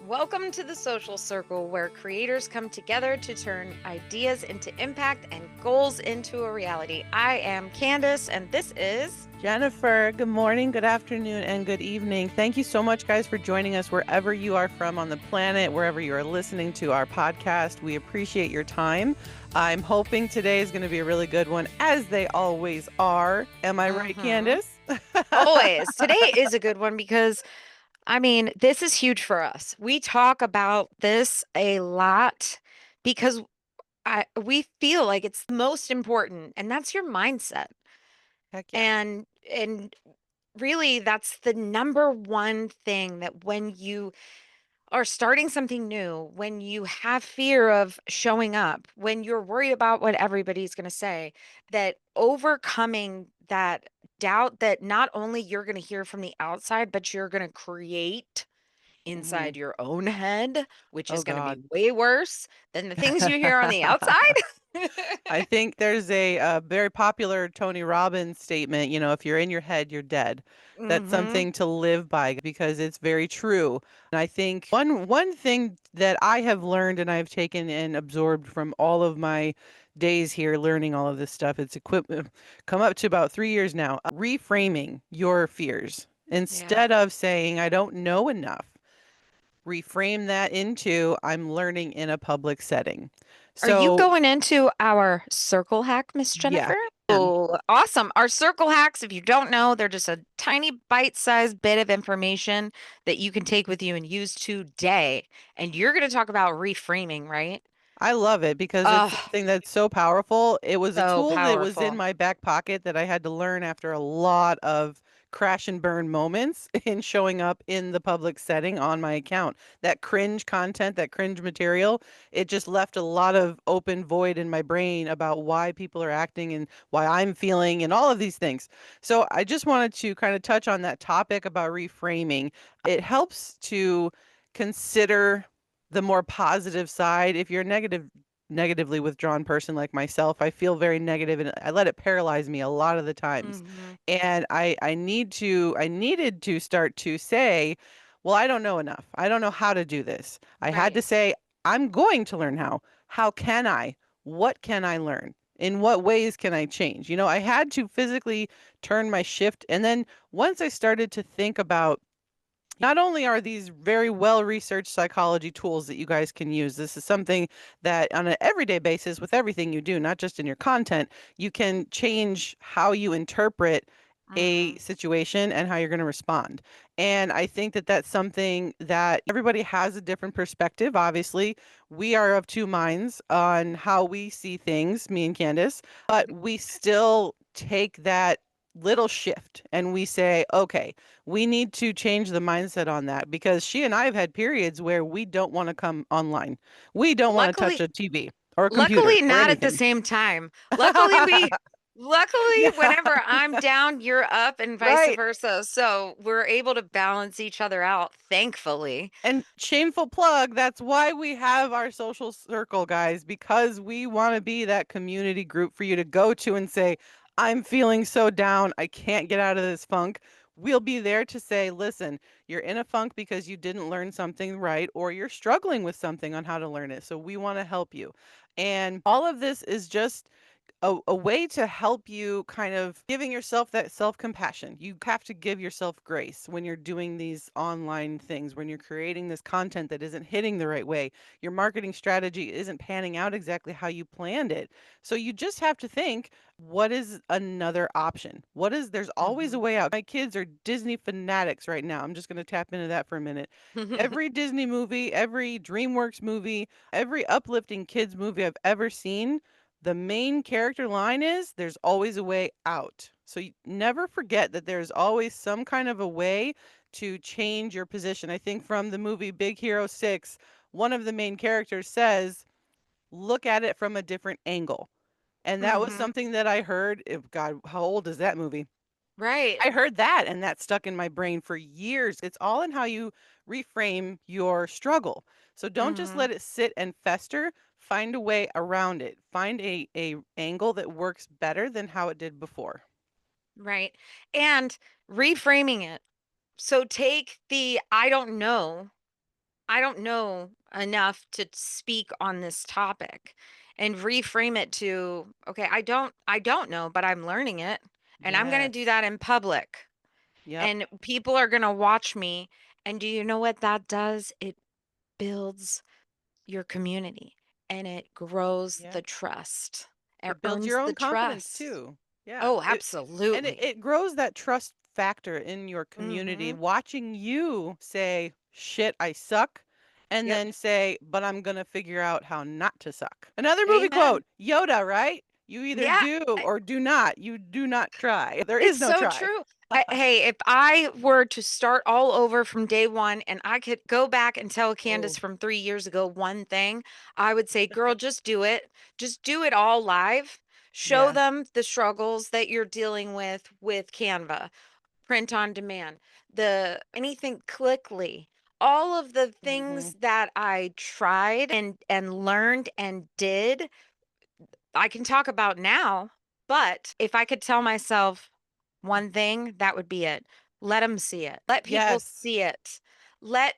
Welcome to the Social Circle, where creators come together to turn ideas into impact and goals into a reality. I am Candace, and this is Jennifer. Good morning, good afternoon, and good evening. Thank you so much, guys, for joining us wherever you are from on the planet, wherever you are listening to our podcast. We appreciate your time. I'm hoping today is going to be a really good one, as they always are. Am I right, Mhm. Candace? Always. Today is a good one because, this is huge for us. We talk about this a lot because we feel like it's most important, and that's your mindset. Heck yeah. And really, that's the number one thing that when you are starting something new, when you have fear of showing up, when you're worried about what everybody's going to say, that overcoming that doubt that not only you're going to hear from the outside, but you're going to create hmm inside your own head, which Oh, is going to be God. way worse than the things you hear on the outside. I think there's a very popular Tony Robbins statement, if you're in your head, you're dead. That's Mhm. something to live by because it's very true. And I think one thing that I have learned and I've taken and absorbed from all of my days here learning all of this stuff, it's come up to about 3 years now. Reframing your fears. Yeah. Instead of saying I don't know enough, reframe that into I'm learning in a public setting. Are you So, going into our circle hack, Miss yeah. Jennifer? Oh, awesome. Our circle hacks, if you don't know, they're just a tiny bite-sized bit of information that you can take with you and use today. And you're going to talk about reframing, right? I love it because it's Oh, something that's so powerful. It was a so tool that was in powerful. my back pocket that I had to learn after a lot of crash and burn moments in showing up in the public setting on my account. That cringe content, that cringe material, it just left a lot of open void in my brain about why people are acting and why I'm feeling and all of these things. So I just wanted to kind of touch on that topic about reframing. It helps to consider the more positive side. If you're a negatively withdrawn person like myself, I feel very negative and I let it paralyze me a lot of the times. Hmm. And I needed to start to say, well, I don't know enough. I don't know how to do this. I had Right. to say, I'm going to learn how. How can I? What can I learn? In what ways can I change? I had to physically turn my shift. And then once I started to think about not only are these very well researched psychology tools that you guys can use, this is something that on an everyday basis with everything you do, not just in your content, you can change how you interpret a Hmm. situation and how you're going to respond. And I think that that's something that everybody has a different perspective. Obviously, we are of two minds on how we see things, me and Candace, but we still take that little shift and we say, okay, we need to change the mindset on that because she and I have had periods where we don't want to come online. We don't want to touch Luckily, a TV or a computer luckily or not at the anything. same time. Luckily, Yeah, whenever I'm down, you're up and vice right. versa. So we're able to balance each other out, thankfully. And shameful plug, that's why we have our social circle, guys, because we want to be that community group for you to go to and say, I'm feeling so down. I can't get out of this funk. We'll be there to say, listen, you're in a funk because you didn't learn something right, or you're struggling with something on how to learn it. So we want to help you. And all of this is just a way to help you kind of giving yourself that self-compassion. You have to give yourself grace when you're doing these online things, when you're creating this content that isn't hitting the right way. Your marketing strategy isn't panning out exactly how you planned it. So you just have to think, what is another option? There's always a Hmm. way out. My kids are Disney fanatics right now. I'm just going to tap into that for a minute. Every Disney movie, every DreamWorks movie, every uplifting kids movie I've ever seen, the main character line is there's always a way out. So you never forget that there's always some kind of a way to change your position. I think from the movie Big Hero 6, one of the main characters says, look at it from a different angle. And that was Hmm. something that I heard. God, how old is that movie? Right. I heard that and that stuck in my brain for years. It's all in how you reframe your struggle. So don't just Hmm. let it sit and fester. Find a way around it. Find a angle that works better than how it did before. Right. And reframing it. So take the I don't know I don't know enough to speak on this topic and reframe it to, okay, I don't know, but I'm learning it and I'm going to do Yes. that in public Yep. and people are going to watch me. And do you know what that does? It builds your community and it grows Yeah. the trust. It It builds earns your the own confidence trust. too. Yeah. Oh, And absolutely. it grows that trust factor in your community Mhm. watching you say, "Shit, I suck." And Yep. then say, "But I'm going to figure out how not to suck." Another movie Amen. quote, Yoda, right? You either Yeah. do or do not. You do not try. There is It's no so try. true. Hey, if I were to start all over from day one and I could go back and tell Candace Oh, from 3 years ago one thing, I would say, girl, just do it. Just do it all live. Show yeah. them the struggles that you're dealing with Canva, print on demand, the anything Clickly, all of the Mhm. things that I tried and learned and did I can talk about now, but if I could tell myself one thing, that would be it. Let them see it. Let people Yes. see it. Let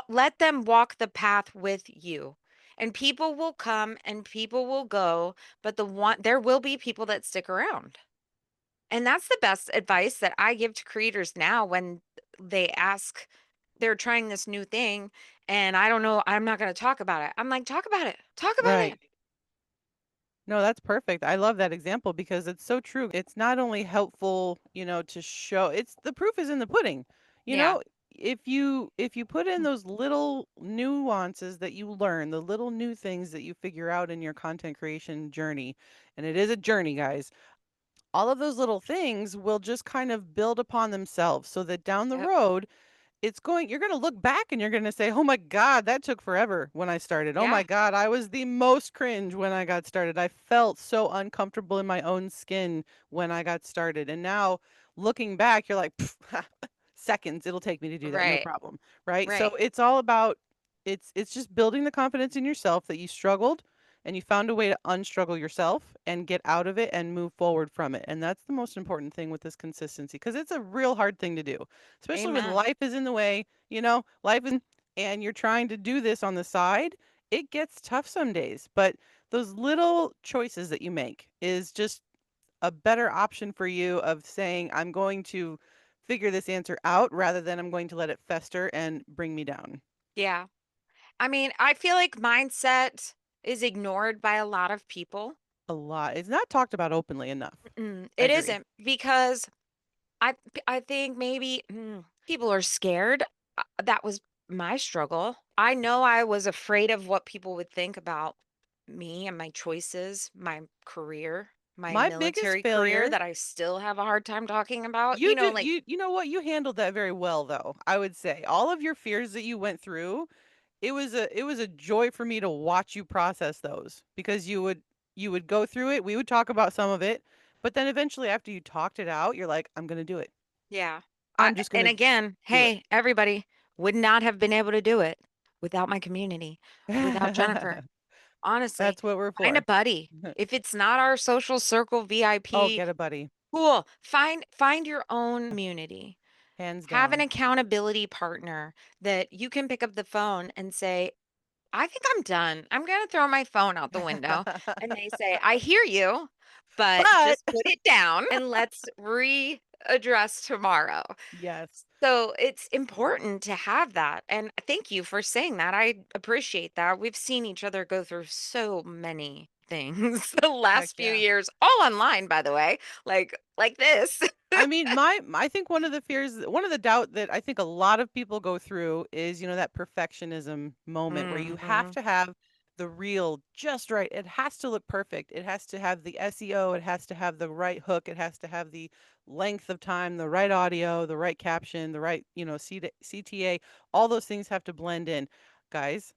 let them walk the path with you. And people will come and people will go, but there will be people that stick around. And that's the best advice that I give to creators now when they ask they're trying this new thing and I don't know, I'm not going to talk about it. I'm like, talk about it. Talk about Right. it. No, that's perfect. I love that example because it's so true. It's not only helpful, to show it's the proof is in the pudding. You Yeah. know, if you put in those little nuances that you learn, the little new things that you figure out in your content creation journey, and it is a journey, guys. All of those little things will just kind of build upon themselves so that down the Yep. road you're gonna look back and you're gonna say, "Oh my god, that took forever when I started. Oh my Yeah. god, I was the most cringe when I got started. I felt so uncomfortable in my own skin when I got started." And now looking back, you're like, "Pff, seconds, it'll take me to do that, no Right. problem." Right? So Right. it's all about it's just building the confidence in yourself that you struggled and you found a way to unstruggle yourself and get out of it and move forward from it. And that's the most important thing with this consistency because it's a real hard thing to do, especially when Amen. life is in the way, life is, and you're trying to do this on the side. It gets tough some days, but those little choices that you make is just a better option for you of saying, I'm going to figure this answer out rather than I'm going to let it fester and bring me down. Yeah. I mean, I feel like mindset is ignored by a lot of people. A lot. It's not talked about openly enough. I It agree. isn't because I think maybe people are scared. That was my struggle. I know I was afraid of what people would think about me and my choices, my career, my My biggest military career failure, that I still have a hard time talking about. you do you know what? You handled that very well though. I would say. All of your fears that you went through, it was a joy for me to watch you process those because you would go through it. We would talk about some of it, but then eventually after you talked it out, you're like, I'm going to do it. Yeah. I'm just going And to again, do it. hey, everybody, would not have been able to do it without my community, without Jennifer. Honestly, That's what we're find a for. buddy. If it's not our social circle Oh, VIP, get a buddy. cool. Find your own community. Hands Have an down. accountability partner that you can pick up the phone and say, I think I'm done. I'm going to throw my phone out the window. And they say, I hear you, but But just put it down and let's readdress tomorrow. yes. So it's important to have that. And thank you for saying that. I appreciate that. We've seen each other go through so many things the Heck last few yeah. years, all online, by the way, like this. I mean, I think one of the doubt that I think a lot of people go through is, that perfectionism moment where you have Hmm. to have the reel just right. It has to look perfect. It has to have the SEO, it has to have the right hook, it has to have the length of time, the right audio, the right caption, the right, CTA. All those things have to blend in. Guys,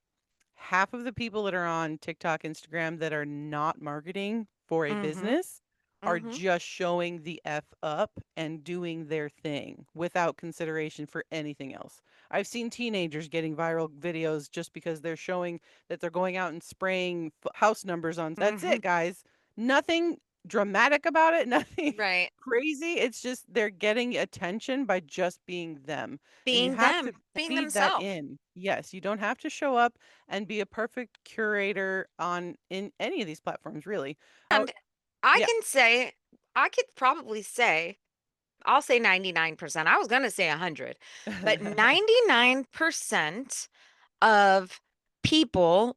half of the people that are on TikTok, Instagram that are not marketing for a Hmm. business are Hmm. just showing the F up and doing their thing without consideration for anything else. I've seen teenagers getting viral videos just because they're showing that they're going out and spraying house numbers on. That's Hmm. it, guys. Nothing. dramatic about it, nothing Right. crazy. It's just they're getting attention by just being them. And you Being have to them, being feed that themselves. in. Yes, you don't have to show up and be a perfect curator on in any of these platforms, really. How And I yeah. can say, I could probably say, I'll say 99%. I was going to say 100, but 99% of people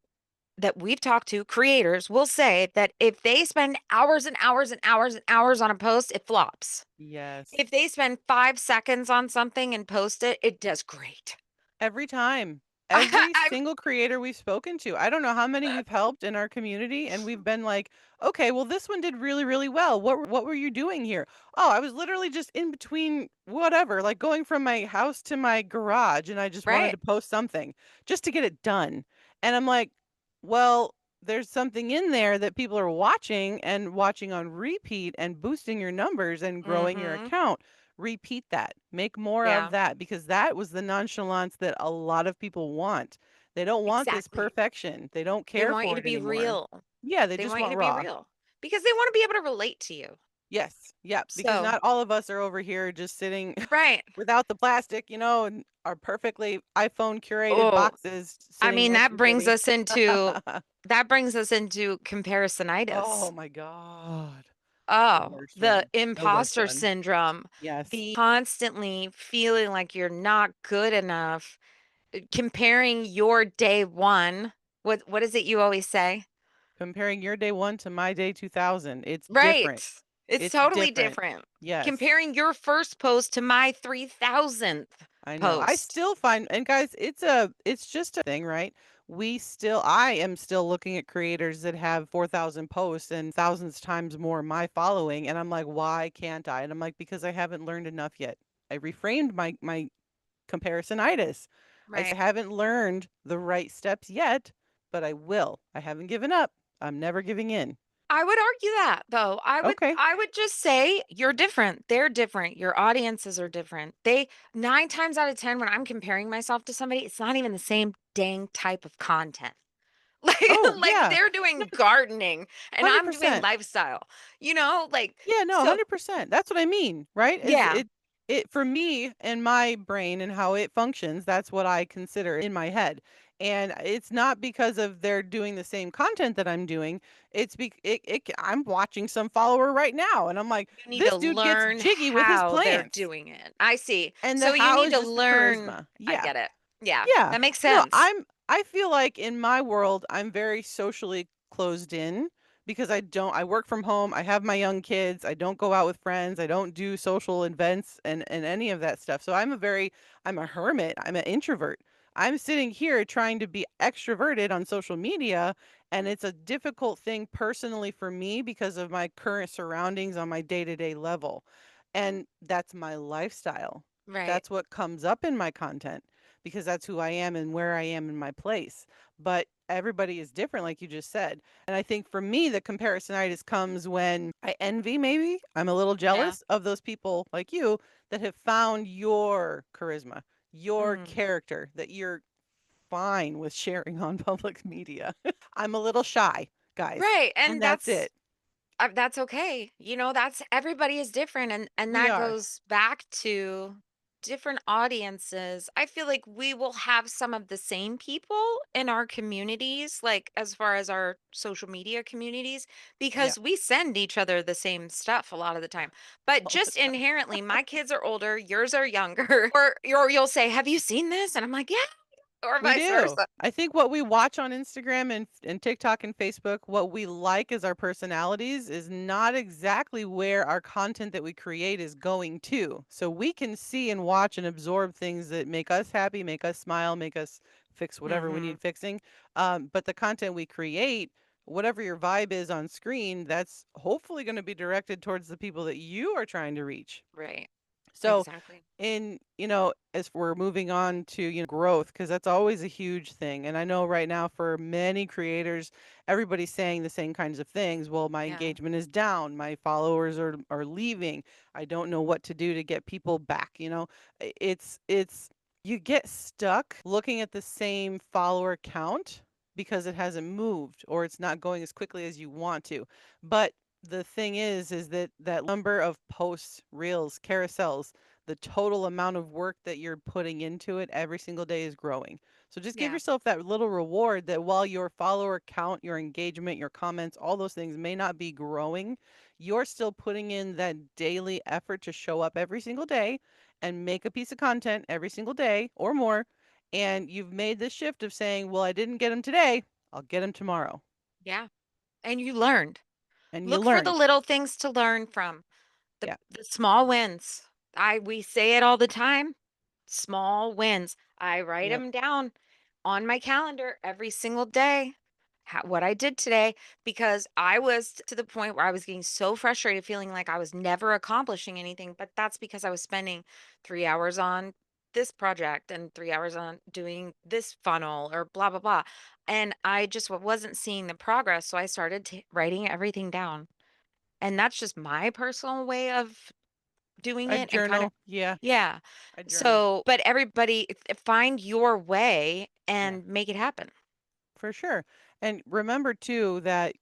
that we've talked to, creators, will say that if they spend hours and hours and hours and hours on a post, it flops. Yes. If they spend 5 seconds on something and post it, it does great. Every time. Every I'm single creator we've spoken to. I don't know how many we've helped in our community, and we've been like, "Okay, well, this one did really, really well. What were you doing here?" "Oh, I was literally just in between whatever, like going from my house to my garage, and I just wanted right, to post something just to get it done." And I'm like, "Well, there's something in there that people are watching and watching on repeat and boosting your numbers and growing your mm-hmm, account. Repeat that. Make more of yeah, that because that was the nonchalance that a lot of people want. They don't want this exactly. perfection. They don't They care want you for to it be anymore. real. Yeah, they They just want you want to be raw. real because they want to be able to relate to you. Yes. Yeah, because So, not all of us are over here just sitting right. without the plastic, and our perfectly iPhone curated Oh, boxes I sitting mean, nice and pretty. that brings us into comparisonitis. Oh my god. The Oh, worst the one. The worst imposter one. syndrome, Yes. the constantly feeling like you're not good enough, comparing your day one. What is it you always say? Comparing your day 1 to my day 2000. It's Right. different. It's It's totally different. different. Yes. Comparing your first post to my 3000th I know. I post. still find and guys, it's just a thing, right? I am still looking at creators that have 4,000 posts and thousands times more my following and I'm like, "Why can't I?" And I'm like, "Because I haven't learned enough yet." I reframed my comparisonitis. Right. haven't learned the right steps yet, but I will. I haven't given up. I'm never giving in. I would argue that though. Okay. I would just say you're different. They're different. Your audiences are different. They 9 times out of 10 when I'm comparing myself to somebody, it's not even the same dang type of content. Like Oh, like yeah. they're doing gardening and I'm doing 100%. lifestyle. Like Yeah, no, so 100%. That's what I mean, right? Is yeah, it for me and my brain and how it functions, that's what I consider in my head. And it's not because of they're doing the same content that I'm doing. I'm watching some follower right now and I'm like, you need to this dude gets learn jiggy with his how they're plants. doing it. I see. And the So you how need is to just the learn. charisma. I Yeah. get it. Yeah, Yeah. that makes No, sense. I feel like in my world, I'm very socially closed in because I work from home, I have my young kids, I don't go out with friends, I don't do social events and any of that stuff. So I'm a hermit, I'm an introvert. I'm sitting here trying to be extroverted on social media, and it's a difficult thing personally for me because of my current surroundings on my day-to-day level. And that's my lifestyle. Right. That's what comes up in my content because that's who I am and where I am in my place. But everybody is different, like you just said. And I think for me, the comparisonitis comes when I envy, maybe. I'm a little Yeah. jealous of those people like you that have found your charisma, your Mm. character, that you're fine with sharing on public media. I'm a little shy, guys. Right. And And that's it. that's okay. That's everybody is different and We that are. goes back to different audiences. I feel like we will have some of the same people in our communities, like as far as our social media communities, Yeah. because we send each other the same stuff a lot of the time. But All the just time. inherently, my kids are older, yours are younger, or you'll say, "Have you seen this?" And I'm like, "Yeah," or We vice do. versa. I think what we watch on Instagram and TikTok and Facebook, what we like as our personalities is not exactly where our content that we create is going to. So we can see and watch and absorb things that make us happy, make us smile, make us fix whatever we Mhm. need fixing. But the content we create, whatever your vibe is on screen, that's hopefully going to be directed towards the people that you are trying to reach. Right. So Exactly. as we're moving on to, growth, because that's always a huge thing. And I know right now for many creators, everybody's saying the same kinds of things. Well, my Yeah. engagement is down, my followers are leaving. I don't know what to do to get people back, It's you get stuck looking at the same follower count because it hasn't moved or it's not going as quickly as you want to. But the thing is that number of posts, reels, carousels, the total amount of work that you're putting into it every single day is growing. So just give Yeah. yourself that little reward that while your follower count, your engagement, your comments, all those things may not be growing, you're still putting in that daily effort to show up every single day and make a piece of content every single day or more. And you've made this shift of saying, well, I didn't get them today, I'll get them tomorrow. Yeah. And you learned. And you Look for the learned. little things to learn from. The Yeah. the small wins. We say it all the time. Small wins. I write Yep. them down on my calendar every single day. What I did today, because I was to the point where I was getting so frustrated, feeling like I was never accomplishing anything. But that's because I was spending 3 hours on this project and 3 hours on doing this funnel or blah, blah, blah. And I just wasn't seeing the progress. So I started writing everything down. And that's just my personal way of doing I it and kind of journal. Yeah, yeah. I journal. So, but everybody find your way Yeah. and make it happen. For sure. And remember too that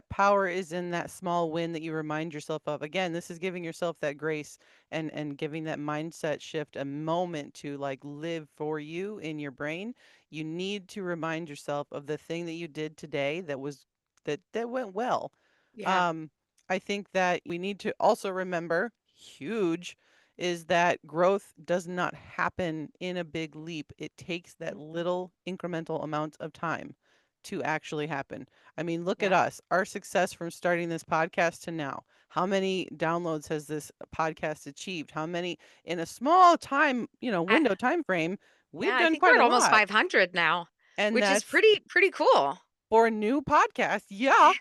power is in that small win that you remind yourself of. Again, this is giving yourself that grace and giving that mindset shift a moment to like live for you in your brain. You need to remind yourself of the thing that you did today that was that went well. Yeah. Um, I think that we need to also remember, huge, is that growth does not happen in a big leap. It takes that Mhm. little incremental amount of time to actually happen. I mean, look at Yeah. us, our success from starting this podcast to now. How many downloads has this podcast achieved? How many in a small time, I, window time frame? yeah, We've I done think we're quite at a almost lot. 500 now, And which is that's pretty cool. for a new podcast. Yeah.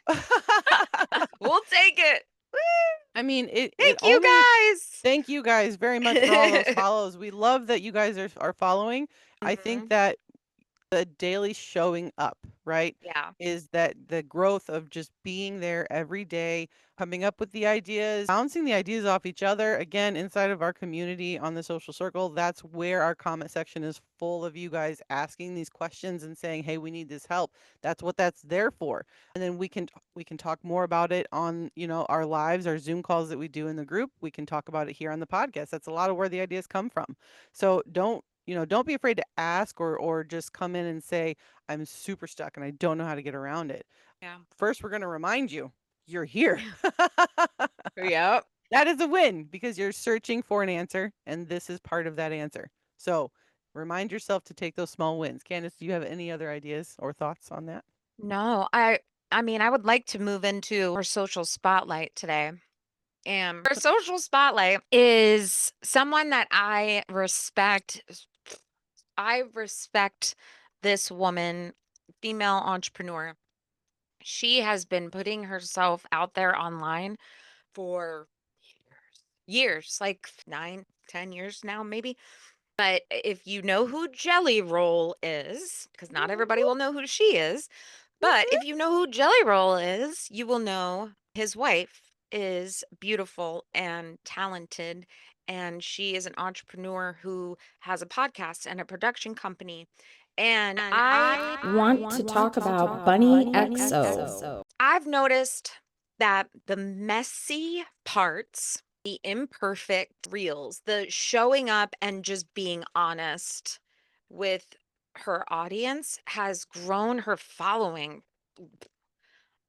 We'll take it. Woo! I mean, it Thank you only guys. thank you guys very much for all those follows. We love that you guys are following. I think Mhm. that the daily showing up, right? Yeah. Is that the growth of just being there every day, coming up with the ideas, bouncing the ideas off each other. Again, inside of our community on the social circle, that's where our comment section is full of you guys asking these questions and saying, "Hey, we need this help." That's what that's there for. And then we can talk more about it on, our lives, our Zoom calls that we do in the group. We can talk about it here on the podcast. That's a lot of where the ideas come from. So don't be afraid to ask or just come in and say, I'm super stuck and I don't know how to get around it. Yeah. First, we're going to remind you you're here. Yep. That is a win because you're searching for an answer, and this is part of that answer. So remind yourself to take those small wins. Candace, do you have any other ideas or thoughts on that? No, I mean, I would like to move into our social spotlight today. And our social spotlight is someone that I respect. I respect this woman, female entrepreneur. She has been putting herself out there online for years, like 9, 10 years now, maybe. But if you know who Jelly Roll is, because not Whoop, everybody will whoop, know who she is, whoop, but if whoop. you know who Jelly Roll is, you will know his wife is beautiful and talented. And she is an entrepreneur who has a podcast and a production company. And I Want to talk about Bunny XO. I've noticed that the messy parts, the imperfect reels, the showing up and just being honest with her audience has grown her following.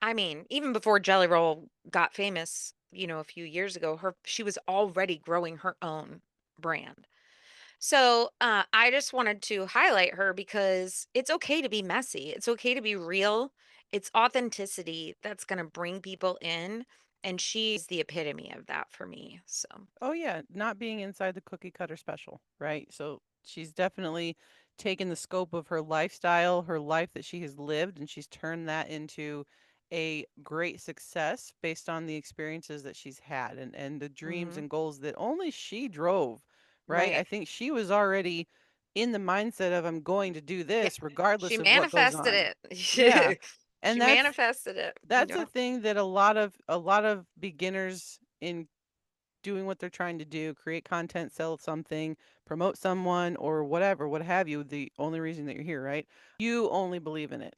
I mean, even before Jelly Roll got famous, a few years ago, she was already growing her own brand. So I just wanted to highlight her because it's okay to be messy. It's okay to be real. It's authenticity that's going to bring people in. And she's the epitome of that for me. So, Oh yeah, not being inside the cookie cutter special, right? So she's definitely taken the scope of her lifestyle, her life that she has lived, and she's turned that into a great success based on the experiences that she's had and the dreams mhm, and goals that only she drove, right? I right. think she was already in the mindset of I'm going to do Yeah. this She regardless of what goes manifested on. it. Yeah. She And manifested it. that's a Yeah. thing that a lot of beginners in doing what they're trying to do, create content, sell something, promote someone, or whatever, what have you, the only reason that you're here, right? You only believe in it.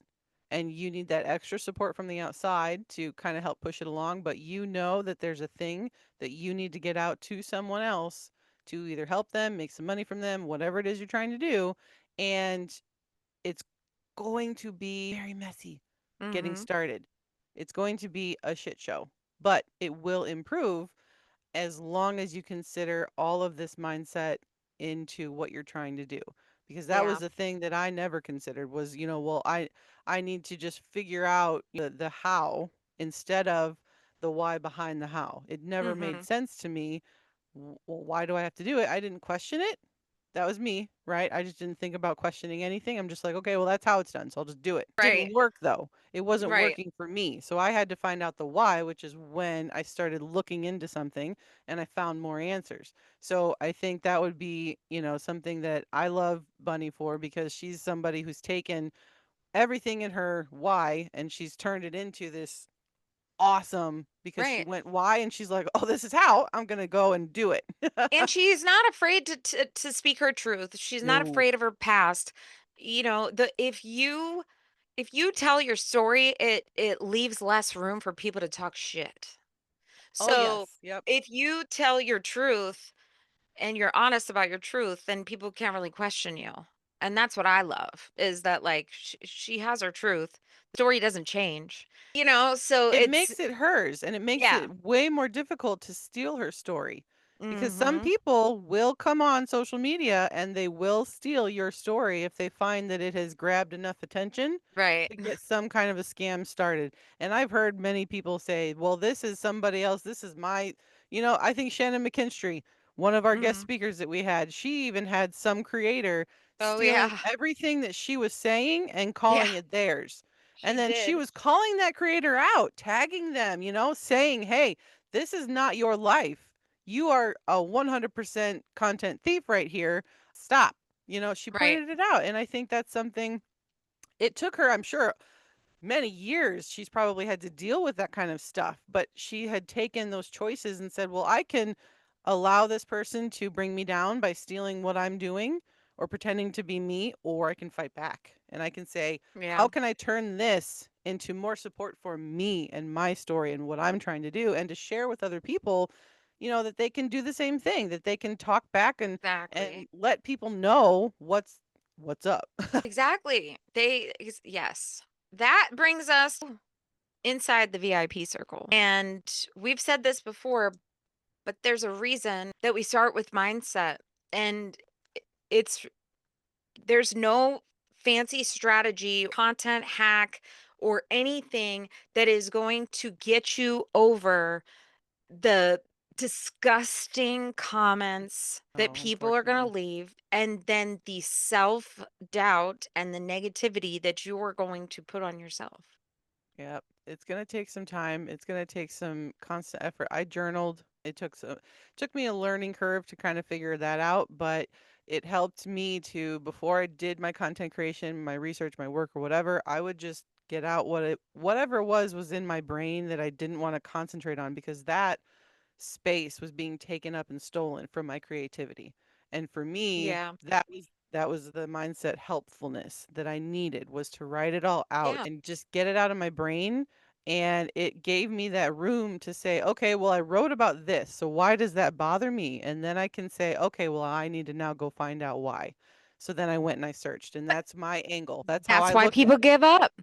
and you need that extra support from the outside to kind of help push it along, but you know that there's a thing that you need to get out to someone else to either help them, make some money from them, whatever it is you're trying to do. And it's going to be very messy getting Mm-hmm. started. It's going to be a shit show, but it will improve as long as you consider all of this mindset into what you're trying to do. Because that was Yeah. the thing that I never considered was, well, I need to just figure out the how instead of the why behind the how. It never made Mm-hmm. sense to me. Well, why do I have to do it? I didn't question it. That was me, right? I just didn't think about questioning anything. I'm just like, okay, well, that's how it's done. So I'll just do it. Right. Didn't work though. It wasn't Right. working for me. So I had to find out the why, which is when I started looking into something and I found more answers. So I think that would be, something that I love Bunny for because she's somebody who's taken everything in her why and she's turned it into this awesome because she Right. went why and she's like, oh, this is how I'm going to go and do it. And she's not afraid to speak her truth. She's not No. afraid of her past. The if you tell your story, it leaves less room for people to talk shit. Oh, So, yes. Yep. if you tell your truth and you're honest about your truth, then people can't really question you. And that's what I love is that like she has her truth. The story doesn't change. So It it's makes it hers, and it makes yeah. it way more difficult to steal her story, because some Mhm. people will come on social media and they will steal your story if they find that it has grabbed enough attention Right. to get some kind of a scam started. And I've heard many people say, "Well, this is somebody else. This is my," I think Shannon McKinstry, one of our guest Mhm. speakers that we had, she even had some creator Oh stealing yeah. everything that she was saying and Yeah, calling it theirs. And she then she did. was calling that creator out, tagging them, saying, "Hey, this is not your life. You are a 100% content thief right here. Stop." She Right. pointed it out. And I think that's something it took her, I'm sure, many years she's probably had to deal with that kind of stuff, but she had taken those choices and said, well, I can allow this person to bring me down by stealing what I'm doing or pretending to be me, or I can fight back and I can say, Yeah. how can I turn this into more support for me and my story and what I'm trying to do, and to share with other people, that they can do the same thing, that they can talk back and Exactly. let people know what's up. Exactly. Yes. That brings us inside the VIP circle. And we've said this before, but there's a reason that we start with mindset. And it's there's no fancy strategy, content hack, or anything that is going to get you over the disgusting comments that Oh, people are going to unfortunately. leave, and then the self doubt and the negativity that you're going to put on yourself. Yep. It's gonna take some time. It's gonna take some constant effort. I journaled. It took me a learning curve to kind of figure that out, but it helped me to, before I did my content creation, my research, my work or whatever, I would just get out whatever was in my brain that I didn't want to concentrate on, because that space was being taken up and stolen from my creativity. And for me, Yeah. that was the mindset helpfulness that I needed, was to write it all out Yeah. and just get it out of my brain. And it gave me that room to say, okay, well, I wrote about this. So why does that bother me? And then I can say, okay, well, I need to now go find out why. So then I went and I searched, and that's my angle. That's how That's I why look people at it. give up.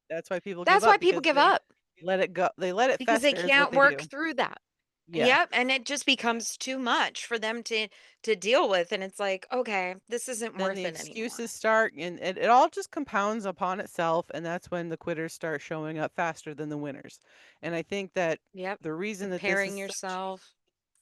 That's why people give That's why up, people because give they up let it go. They let it because they fester is what can't they work do. through that. Yeah. Yep, and it just becomes too much for them to deal with, and it's like, okay, this isn't Then the worth it anymore. excuses start, and it all just compounds upon itself, and that's when the quitters start showing up faster than the winners. And I think that Yep, the reason that this is comparing such, yourself.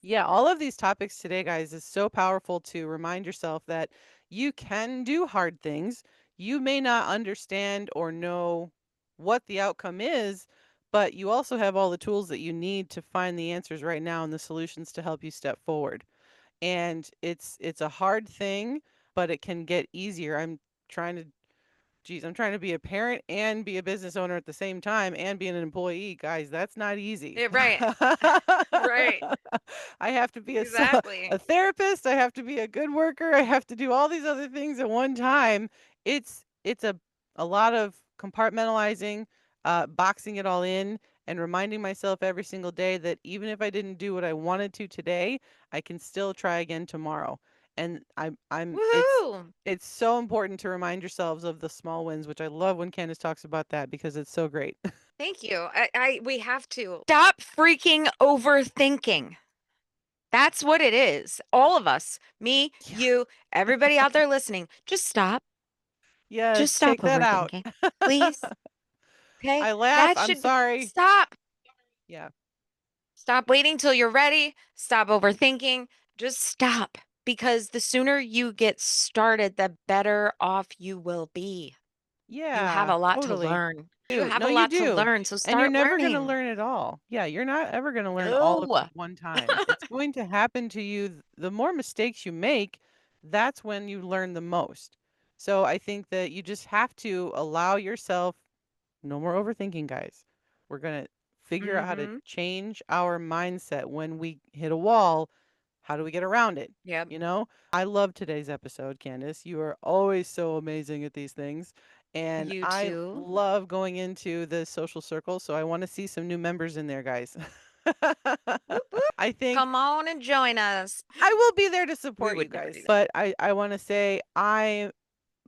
yeah, all of these topics today, guys, is so powerful to remind yourself that you can do hard things. You may not understand or know what the outcome is, but you also have all the tools that you need to find the answers right now and the solutions to help you step forward. And it's a hard thing, but it can get easier. Trying to I'm trying to be a parent and be a business owner at the same time and be an employee. Guys, that's not easy. Yeah, right. Right. I have to be Exactly. a therapist, I have to be a good worker, I have to do all these other things at one time. It's a lot of compartmentalizing, boxing it all in, and reminding myself every single day that even if I didn't do what I wanted to today, I can still try again tomorrow. And I'm Woohoo! it's so important to remind yourselves of the small wins, which I love when Candace talks about that because it's so great. Thank you. We have to stop freaking overthinking. That's what it is. All of us, me, Yeah. you, everybody out there listening, just stop. Just Yes, stop take that out. overthinking, please. Okay? I laugh. That I'm should be, sorry. stop. Yeah. Stop waiting till you're ready. Stop overthinking. Just stop. Because the sooner you get started, the better off you will be. You have Yeah, a lot to totally. learn. You Do. have No, a you lot to do. learn, so And you're start never going to learning. learn it all. Yeah, you're not ever going to learn all of it No. at one time. It's going to happen to you. The more mistakes you make, that's when you learn the most. So I think that you just have to allow yourself no more overthinking, guys. We're going to figure out how to Mm-hmm. change our mindset when we hit a wall. How do we get around it? Yep. You know, I love today's episode, Candace. You are always so amazing at these things. And You I too. love going into the social circle. So I want to see some new members in there, guys. Whoop, whoop. I think Come on and join us. I will be there to We support you would never guys. do that. But I want to say I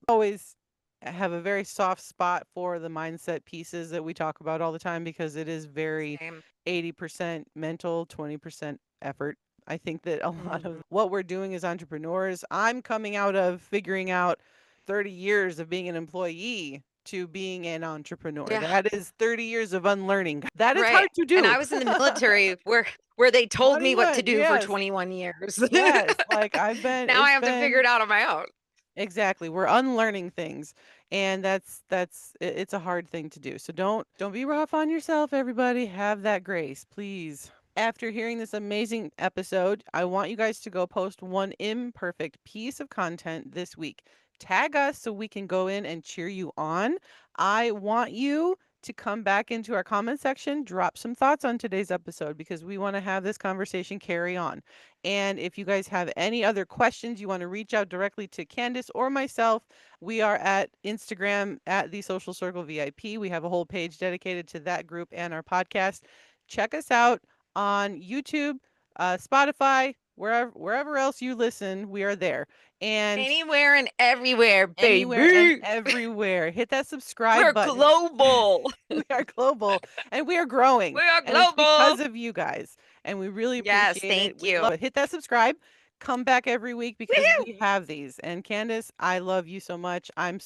always have a very soft spot for the mindset pieces that we talk about all the time because it is very Same. 80% mental, 20% effort. I think that a lot Mm-hmm. of what we're doing as entrepreneurs, I'm coming out of figuring out 30 years of being an employee to being an entrepreneur. Yeah. That is 30 years of unlearning. That is Right. hard to And do. I was in the military where they told me what to 21, do for yes. 21 years. Yes, like I've been Now I it's have to figure been it out on my own. exactly. We're unlearning things. And it's a hard thing to do. So don't be rough on yourself, everybody. Have that grace, please. After hearing this amazing episode, I want you guys to go post one imperfect piece of content this week. Tag us so we can go in and cheer you on. I want you to come back into our comment section, drop some thoughts on today's episode because we want to have this conversation carry on. And if you guys have any other questions, you want to reach out directly to Candace or myself, we are at Instagram at the Social Circle VIP. We have a whole page dedicated to that group and our podcast. Check us out on YouTube, Spotify, wherever else you listen, we are there. And Anywhere and everywhere, anywhere and baby. everywhere. Hit that subscribe We're button. global. We are global and we are growing. We are And it's because global. of you guys. And we really Yes, appreciate it. thank We you. love it. Hit that subscribe. Come back every week because Woohoo! we have these. And Candace, I love you so much. I'm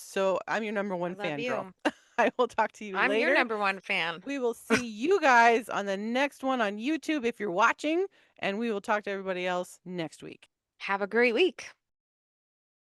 your number I one love fan girl. you. I will talk to you I'm your later. number 1 fan. We will see you guys on the next one on YouTube if you're watching. And we will talk to everybody else next week. Have a great week.